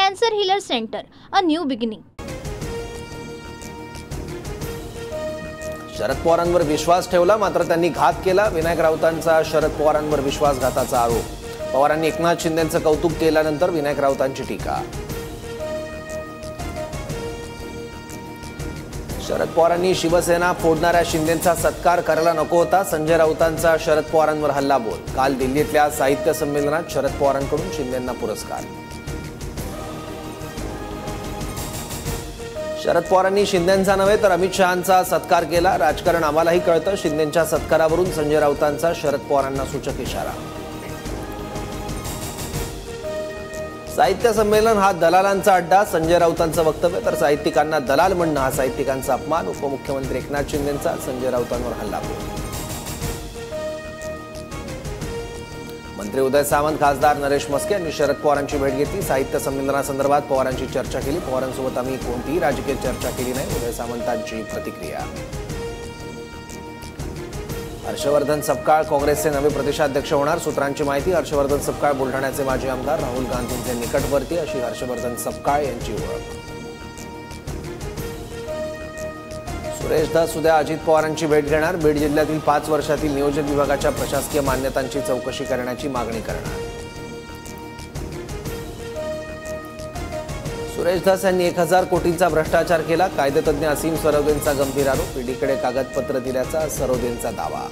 Cancer Healer Center, a new beginning. Sharad पवारांवर विश्वास ठेवला, मात्र त्यांनी घात केला. विनायक राऊतांचा शरद पवारांवर विश्वासघाताचा आरोप. पवारांनी एकनाथ शिंदेंचं कौतुक केल्यानंतर विनायक राऊतांची टीका. शरद पवारांनी शिवसेना फोडणाऱ्या शिंदेंचा सत्कार करायला नको होता. संजय राऊतांचा शरद पवारांवर हल्लाबोल. काल दिल्लीतल्या साहित्य संमेलनात शरद पवारांकडून शिंदेंना पुरस्कार. शरद पवारांनी शिंदेंचा नव्हे तर अमित शहांचा सत्कार केला. राजकारण आम्हालाही कळतं. शिंदेंच्या सत्कारावरून संजय राऊतांचा शरद पवारांना सूचक इशारा. साहित्य संमेलन हा दलालांचा अड्डा. संजय राऊतांचं वक्तव्य तर साहित्यिकांना दलाल म्हणणं हा साहित्यिकांचा अपमान. उपमुख्यमंत्री एकनाथ शिंदेंचा संजय राऊतांवर हल्लाबोल. मंत्री उदय सामंत, खासदार नरेश मस्के यांनी शरद पवारांची भेट घेतली. साहित्य संमेलनासंदर्भात पवारांची चर्चा केली. पवारांसोबत आम्ही कोणतीही राजकीय चर्चा केली नाही. उदय सामंतांची प्रतिक्रिया. हर्षवर्धन सपकाळ काँग्रेसचे नवे प्रदेशाध्यक्ष होणार. सूत्रांची माहिती. हर्षवर्धन सपकाळ बुलढाण्याचे माजी आमदार, राहुल गांधींचे निकटवर्ती अशी हर्षवर्धन सपकाळ यांची ओळख. सुरेश धस उद्या अजित पवारांची भेट घेणार. बीड जिल्ह्यातील 5 वर्षातील नियोजन विभागाच्या प्रशासकीय मान्यतांची चौकशी करण्याची मागणी करणार. सुरेश धस यांनी 1000 कोटींचा भ्रष्टाचार केला. कायदेतज्ञ असीम सरोदेंचा गंभीर आरोप. ईडीकडे कागदपत्र दिल्याचा सरोदेंचा दावा.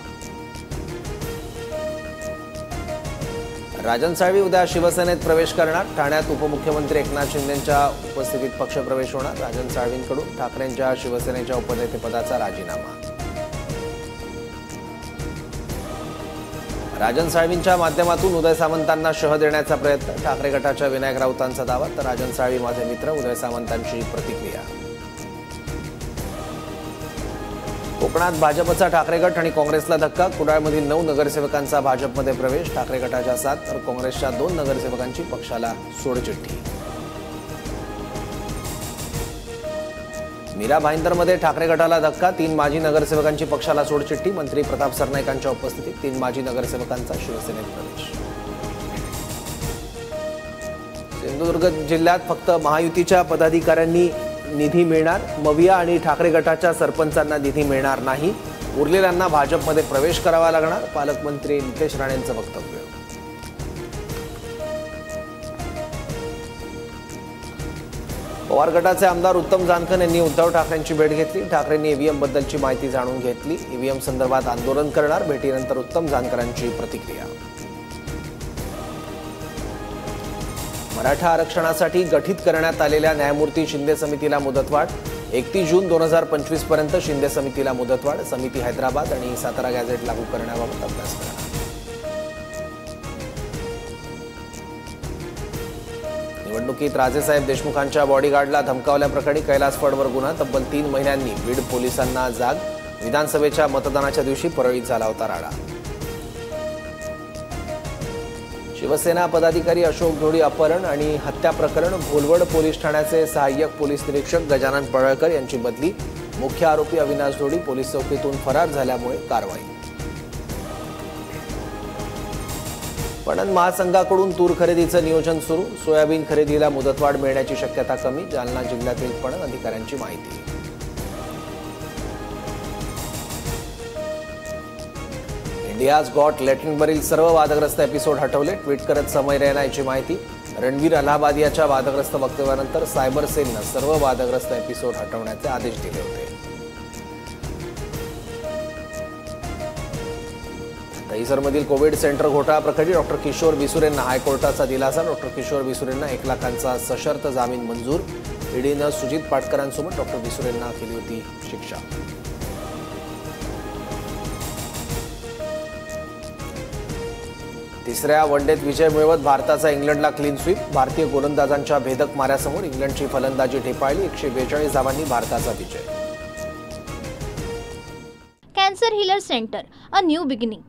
राजन साळवी उद्या शिवसेनेत प्रवेश करणार. ठाण्यात उपमुख्यमंत्री एकनाथ शिंदेंच्या उपस्थितीत पक्षप्रवेश होणार. राजन साळवींकडून ठाकरेंच्या शिवसेनेच्या उपनेतेपदाचा राजीनामा. राजन साळवींच्या माध्यमातून उदय सामंतांना शह देण्याचा प्रयत्न. ठाकरे गटाच्या विनायक राऊतांचा दावा तर राजन साळवी माझे मित्र, उदय सामंतांची प्रतिक्रिया. कोकणात भाजपचा ठाकरे गट आणि काँग्रेसला धक्का. कुडाळमधील 9 नगरसेवकांचा भाजपमध्ये प्रवेश. ठाकरे गटाच्या 7 तर काँग्रेसच्या 2 नगरसेवकांची पक्षाला सोडचिठ्ठी. मीरा भाईंदरमध्ये ठाकरे गटाला धक्का. 3 माजी नगरसेवकांची पक्षाला सोडचिठ्ठी. मंत्री प्रताप सरनाईकांच्या उपस्थितीत 3 माजी नगरसेवकांचा शिवसेनेत प्रवेश. सिंधुदुर्ग जिल्ह्यात फक्त महायुतीच्या पदाधिकाऱ्यांनी निधी मिळणार. मविया आणि ठाकरे गटाच्या सरपंचांना निधी मिळणार नाही. उरलेल्यांना भाजपमध्ये प्रवेश करावा लागणार. पालकमंत्री नितेश राणेंचं वक्तव्य. पवार गटाचे आमदार उत्तम जानकर यांनी उद्धव ठाकरेंची भेट घेतली. ठाकरेंनी ईव्हीएम बद्दलची माहिती जाणून घेतली. ईव्हीएम संदर्भात आंदोलन करणार. भेटीनंतर उत्तम जानकरांची प्रतिक्रिया. मराठा आरक्षणासाठी गठीत करण्यात आलेल्या न्यायमूर्ती शिंदे समितीला मुदतवाढ. 31 जून 2025 पर्यंत शिंदे समितीला मुदतवाढ. समिती हैदराबाद आणि सातारा गॅझेट लागू करण्याबाबत अभ्यास करणार. निवडणुकीत राजेसाहेब देशमुखांच्या बॉडीगार्डला धमकावल्याप्रकरणी कैलास फडवर गुन्हा. तब्बल 3 महिन्यांनी बीड पोलिसांना जाग. विधानसभेच्या मतदानाच्या दिवशी परळीत झाला होता राडा. शिवसेना पदाधिकारी अशोक ढोडी अपहरण आणि हत्या प्रकरण. भोलवड पोलीस ठाण्याचे सहाय्यक पोलीस निरीक्षक गजानन पळळकर यांची बदली. मुख्य आरोपी अविनाश ढोडी पोलीस चौकीतून फरार झाल्यामुळे कारवाई. पणन महासंघाकडून तूर खरेदीचं नियोजन सुरू. सोयाबीन खरेदीला मुदतवाढ मिळण्याची शक्यता कमी. जालना जिल्ह्यातील पणन अधिकाऱ्यांची माहिती. इंडियाज गॉट लॅटिनवरील सर्व वादग्रस्त एपिसोड हटवले. ट्विट करत समय रैना याची माहिती. रणवीर अलाहाबादियाच्या वादग्रस्त वक्तव्यानंतर सायबर सेलनं सर्व वादग्रस्त एपिसोड हटवण्याचे आदेश दिले होते. दहिसरमधील कोविड सेंटर घोटाळा प्रकरणी डॉक्टर किशोर बिसुरेंना हायकोर्टाचा दिलासा. डॉक्टर किशोर बिसुरेंना 1 लाखांचा सशर्त जामीन मंजूर. ईडीनं सुजित पाटकरांसोबत डॉक्टर बिसुरेंना केली होती शिक्षा. तिसऱ्या वनडेत विजय मिळवत भारताचा इंग्लंडला क्लीन स्वीप. भारतीय गोलंदाजांच्या भेदक माऱ्यासमोर इंग्लंडची फलंदाजी ढेपाळली. 142 धावांनी भारताचा विजय. Cancer Healer Center, a new beginning.